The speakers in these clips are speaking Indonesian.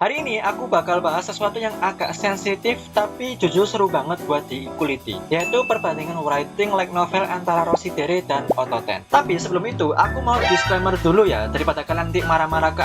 Hari ini aku bakal bahas sesuatu yang agak sensitif tapi jujur seru banget buat dikuliti, yaitu perbandingan writing light novel antara Rosidere dan Ototen. Tapi sebelum itu, aku mau disclaimer dulu ya, daripada kalian nanti marah-marah ke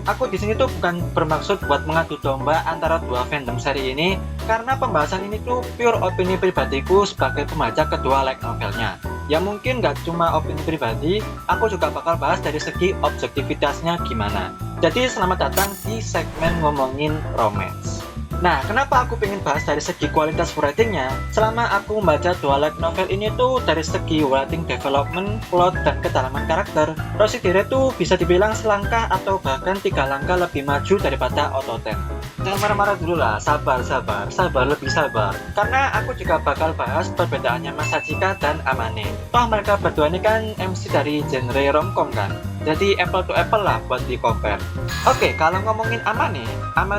aku di sini tuh bukan bermaksud buat mengadu domba antara dua fandom seri ini, karena pembahasan ini tuh pure opini pribadiku sebagai pembaca kedua light novelnya. Ya mungkin nggak cuma opini pribadi, aku juga bakal bahas dari segi objektivitasnya gimana. Jadi selamat datang di segmen ngomongin romance. Nah, kenapa aku pengen bahas dari segi kualitas writingnya? Selama aku membaca dua light novel ini tuh dari segi writing development, plot, dan kedalaman karakter, Rosidere tuh bisa dibilang selangkah atau bahkan 3 langkah lebih maju daripada Ototen. Jangan marah-marah dulu lah, sabar, lebih sabar. Karena aku juga bakal bahas perbedaannya Mas Sachika dan Amane. Toh mereka berdua ini kan MC dari genre romcom kan? Jadi apple to apple lah buat di compare. Oke, kalau ngomongin Amane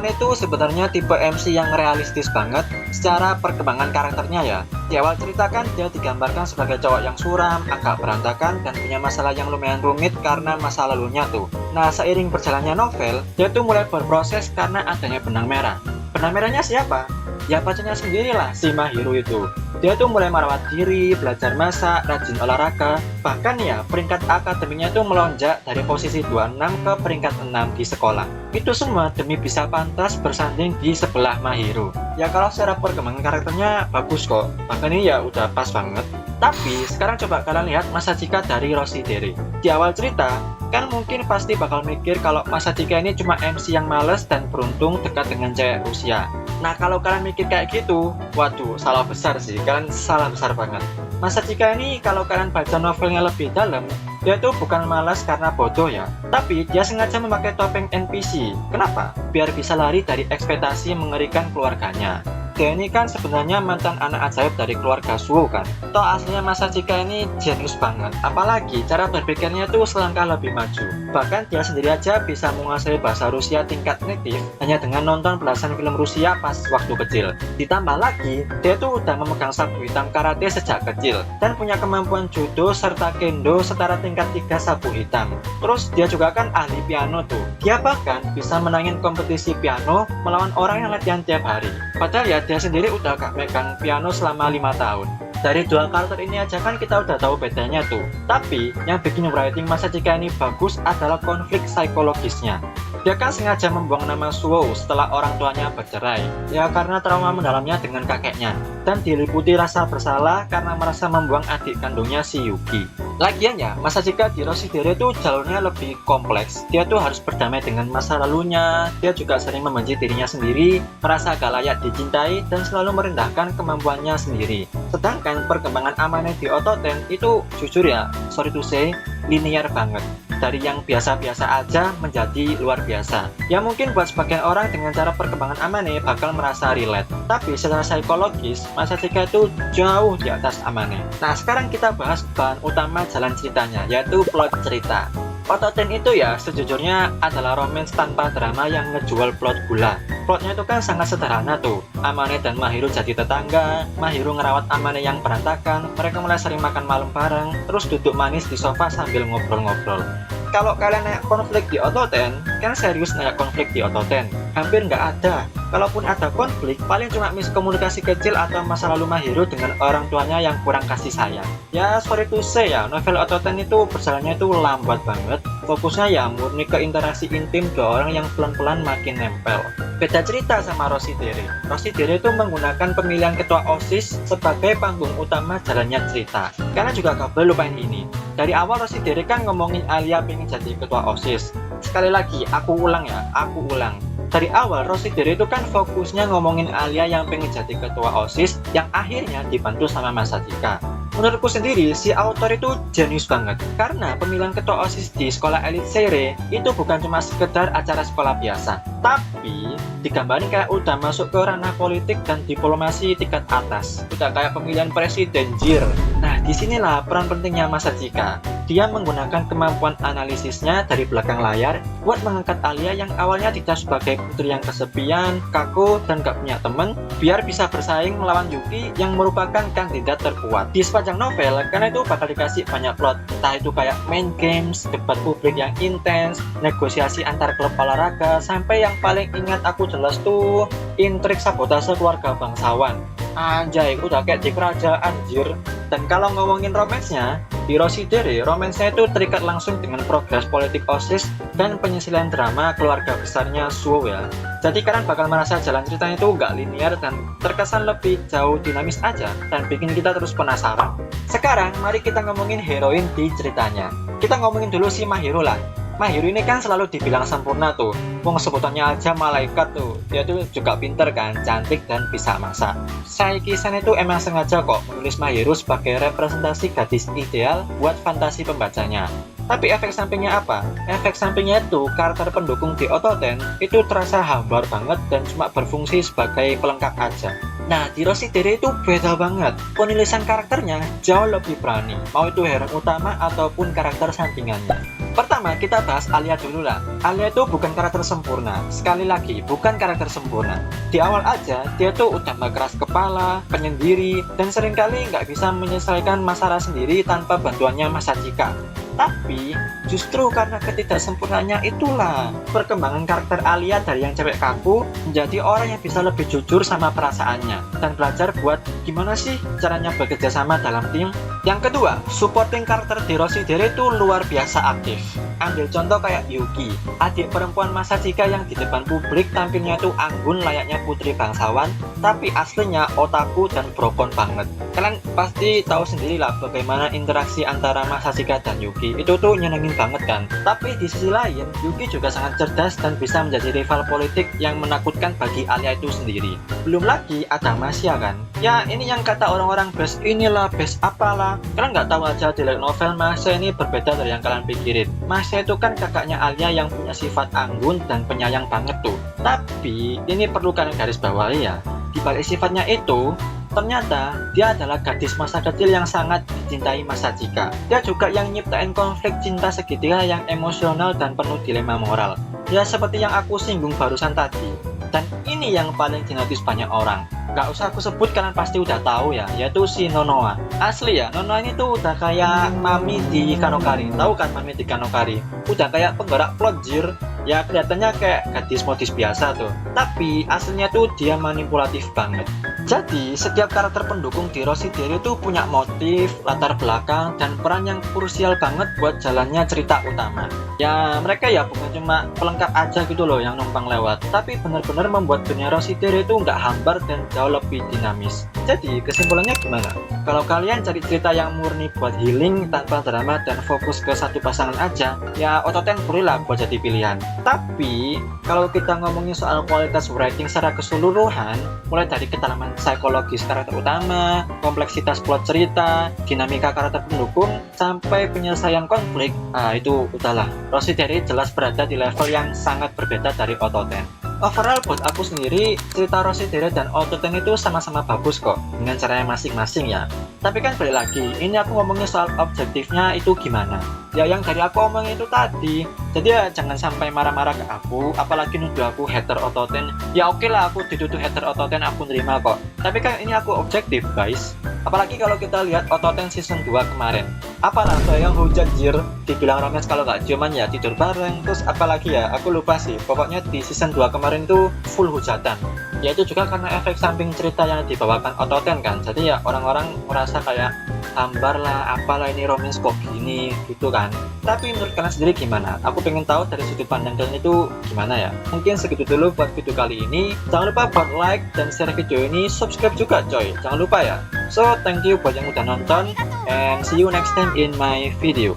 itu sebenarnya tipe MC yang realistis banget secara perkembangan karakternya ya. Di awal cerita kan dia digambarkan sebagai cowok yang suram, agak berantakan, dan punya masalah yang lumayan rumit karena masa lalunya tuh. Nah, seiring berjalannya novel, dia tuh mulai berproses karena adanya benang merah. Benang merahnya siapa? Ya pacarnya sendirilah, si Mahiru itu. Dia tuh mulai merawat diri, belajar masak, rajin olahraga, bahkan ya peringkat akademinya tuh melonjak dari posisi 26 ke peringkat 6 di sekolah. Itu semua demi bisa pantas bersanding di sebelah Mahiru. Ya kalau secara perkembangan karakternya bagus kok, bahkan ini ya udah pas banget. Tapi sekarang coba kalian lihat Mas Sachika dari Rosidere. Di awal cerita, kan mungkin pasti bakal mikir kalau Mas Sachika ini cuma MC yang males dan beruntung dekat dengan cewek Rusia. Nah kalau kalian mikir kayak gitu, waduh salah besar sih, kalian salah besar banget. Mas Sachika ini kalau kalian baca novelnya lebih dalam, dia tuh bukan malas karena bodoh ya, tapi dia sengaja memakai topeng NPC. Kenapa? Biar bisa lari dari ekspektasi mengerikan keluarganya. Dia ini kan sebenarnya mantan anak ajaib dari keluarga Suo kan. Toh aslinya Mas Sachika ini jenius banget. Apalagi cara berpikirnya tuh selangkah lebih maju. Bahkan dia sendiri aja bisa menguasai bahasa Rusia tingkat native hanya dengan nonton belasan film Rusia pas waktu kecil. Ditambah lagi, dia tuh udah memegang sabu hitam karate sejak kecil dan punya kemampuan judo serta kendo setara tingkat 3 sabu hitam. Terus dia juga kan ahli piano tuh. Dia bahkan bisa menangin kompetisi piano melawan orang yang latihan tiap hari. Padahal ya dia sendiri udah gak megang piano selama 5 tahun. Dari dua karakter ini aja kan kita udah tahu bedanya tuh. Tapi yang bikin writing Mas Sachika ini bagus adalah konflik psikologisnya. Dia kan sengaja membuang nama Suo setelah orang tuanya bercerai, ya karena trauma mendalamnya dengan kakeknya, dan diliputi rasa bersalah karena merasa membuang adik kandungnya si Yuki. Lagian ya, Mas Sachika di Rosidere itu jalurnya lebih kompleks. Dia tuh harus berdamai dengan masa lalunya, dia juga sering membenci dirinya sendiri, merasa gak layak dicintai, dan selalu merendahkan kemampuannya sendiri. Sedangkan perkembangan Amane di Ototen itu jujur ya, sorry to say, linear banget. Dari yang biasa-biasa aja menjadi luar biasa. Ya mungkin buat sebagian orang dengan cara perkembangan Amane bakal merasa relate. Tapi secara psikologis, Mas Sachika itu jauh di atas Amane. Nah sekarang kita bahas bahan utama jalan ceritanya, yaitu plot cerita. Ototen itu ya sejujurnya adalah romance tanpa drama yang ngejual plot gula. Plotnya itu kan sangat sederhana tuh. Amane dan Mahiru jadi tetangga, Mahiru ngerawat Amane yang berantakan, mereka mulai sering makan malam bareng, terus duduk manis di sofa sambil ngobrol-ngobrol. Kalau kalian nanya konflik di Ototen, kan serius nanya konflik di Ototen? Hampir nggak ada. Kalaupun ada konflik, paling cuma miskomunikasi kecil atau masa lalu Mahiru dengan orang tuanya yang kurang kasih sayang. Ya sorry to say ya, novel Ototen itu berjalannya itu lambat banget. Fokusnya ya murni ke interaksi intim dua orang yang pelan-pelan makin nempel. Beda cerita sama Rosidere. Rosidere itu menggunakan pemilihan ketua OSIS sebagai panggung utama jalannya cerita. Karena juga gak boleh lupain ini. Dari awal Rosidere kan ngomongin Alia pengen jadi ketua OSIS. Sekali lagi, aku ulang. Dari awal Rosidere itu kan fokusnya ngomongin Alia yang pengen jadi ketua OSIS yang akhirnya dibantu sama Mas Sachika. Menurutku sendiri, si author itu jenius banget. Karena pemilihan ketua OSIS di sekolah elit Seire itu bukan cuma sekedar acara sekolah biasa. Tapi, digambarin kayak udah masuk ke ranah politik dan diplomasi tingkat atas. Udah kayak pemilihan presiden jir. Nah, disinilah peran pentingnya Mas Sachika. dia menggunakan kemampuan analisisnya dari belakang layar buat mengangkat Alia yang awalnya dicap sebagai putri yang kesepian, kaku, dan gak punya temen, biar bisa bersaing melawan Yuki yang merupakan kandidat terkuat. Di sepanjang novel, karena itu bakal dikasih banyak plot, entah itu kayak main games, debat publik yang intens, negosiasi antar klub olahraga, sampai yang paling ingat aku jelas tuh intrik sabotase keluarga bangsawan. Anjay, udah kayak di kerajaan anjir. Dan kalau ngomongin romansnya, di Rosidere, romansnya itu terikat langsung dengan progres politik OSIS dan penyisilan drama keluarga besarnya Suo ya. Jadi kalian bakal merasa jalan ceritanya itu nggak linear dan terkesan lebih jauh dinamis aja dan bikin kita terus penasaran. Sekarang mari kita ngomongin heroin di ceritanya. Kita ngomongin dulu si Mahiro lah. Mahiro ini kan selalu dibilang sempurna tuh. Wong sebutannya aja malaikat tuh. Dia tuh juga pinter kan, cantik dan bisa masak. Saiki-san itu emang sengaja kok menulis Mahiro sebagai representasi gadis ideal buat fantasi pembacanya. Tapi efek sampingnya apa? Efek sampingnya itu karakter pendukung di Ototen itu terasa hambar banget dan cuma berfungsi sebagai pelengkap aja. Nah, di Rosidere itu beda banget. Penulisan karakternya jauh lebih berani, mau itu hero utama ataupun karakter sampingannya. Pertama, kita bahas Alia dulu lah. Alia itu bukan karakter sempurna. Sekali lagi, bukan karakter sempurna. Di awal aja, dia tuh udah keras kepala, penyendiri, dan seringkali nggak bisa menyelesaikan masalah sendiri tanpa bantuannya Masachika. Tapi, justru karena ketidaksempurnaannya itulah perkembangan karakter Alia dari yang cewek kaku menjadi orang yang bisa lebih jujur sama perasaannya dan belajar buat gimana sih caranya bekerja sama dalam tim. Yang kedua, supporting karakter di Rosidere itu luar biasa aktif. Ambil contoh kayak Yuki, adik perempuan Masachika yang di depan publik tampilnya tuh anggun layaknya putri bangsawan, tapi aslinya otaku dan brokon banget. Kalian pasti tahu sendiri lah bagaimana interaksi antara Masachika dan Yuki. Itu tuh nyenengin banget kan. Tapi di sisi lain, Yuki juga sangat cerdas dan bisa menjadi rival politik yang menakutkan bagi Alia itu sendiri. Belum lagi ada Masya kan. Ya ini yang kata orang-orang best inilah, best apalah. Kalian nggak tahu aja di light novel Masya ini berbeda dari yang kalian pikirin. Masya itu kan kakaknya Alia yang punya sifat anggun dan penyayang banget tuh. Tapi ini perlu kalian garis bawahi ya. Di balik sifatnya itu, ternyata dia adalah gadis masa kecil yang sangat dicintai Masachika. Dia juga yang nyiptain konflik cinta segitiga yang emosional dan penuh dilema moral. Ya seperti yang aku singgung barusan tadi. Dan ini yang paling dinotis banyak orang. Gak usah aku sebut, kalian pasti udah tahu ya, yaitu si Nonoa. Asli ya, Nonoa ini tuh udah kayak Mami di Kanokari. Tahu kan Mami di Kanokari? Udah kayak penggerak plot jir. Ya kelihatannya kayak gadis modis biasa tuh. Tapi aslinya tuh dia manipulatif banget. Jadi, setiap karakter pendukung di Rosidere itu punya motif, latar belakang, dan peran yang krusial banget buat jalannya cerita utama. Ya, mereka ya bukan cuma pelengkap aja gitu loh yang numpang lewat, tapi benar-benar membuat dunia Rosidere itu nggak hambar dan jauh lebih dinamis. Jadi, kesimpulannya gimana? Kalau kalian cari cerita yang murni buat healing, tanpa drama dan fokus ke satu pasangan aja, ya Ototen boleh lah buat jadi pilihan. Tapi, kalau kita ngomongin soal kualitas writing secara keseluruhan, mulai dari kedalaman psikologis karakter utama, kompleksitas plot cerita, dinamika karakter pendukung, sampai penyelesaian konflik, nah itu udahlah. Rosidere jelas berada di level yang sangat berbeda dari Ototen. Overall buat aku sendiri, cerita Rosidere dan Ototen itu sama-sama bagus kok, dengan caranya masing-masing ya. Tapi kan balik lagi, ini aku ngomongin soal objektifnya itu gimana. Ya yang dari aku omongin itu tadi. Jadi ya jangan sampai marah-marah ke aku, apalagi nuduh aku hater Ototen. Ya oke lah, aku dituduh hater Ototen, aku nerima kok. Tapi kan ini aku objektif guys. Apalagi kalau kita lihat Ototen season 2 kemarin. Apalah yang hujan jir, dibilang romance kalau nggak cuman ya tidur bareng. Terus apalagi ya, aku lupa sih. Pokoknya di season 2 kemarin tuh full hujatan. Ya itu juga karena efek samping cerita yang dibawakan Ototen kan. Jadi ya orang-orang merasa kayak hambar lah, apalah ini romance kok gini gitu kan. Tapi menurut kalian sendiri gimana? Aku pengen tahu dari sudut pandang kalian itu gimana ya. Mungkin segitu dulu buat video kali ini. Jangan lupa buat like dan share video ini, subscribe juga coy, jangan lupa ya. So thank you buat yang udah nonton, and see you next time in my video.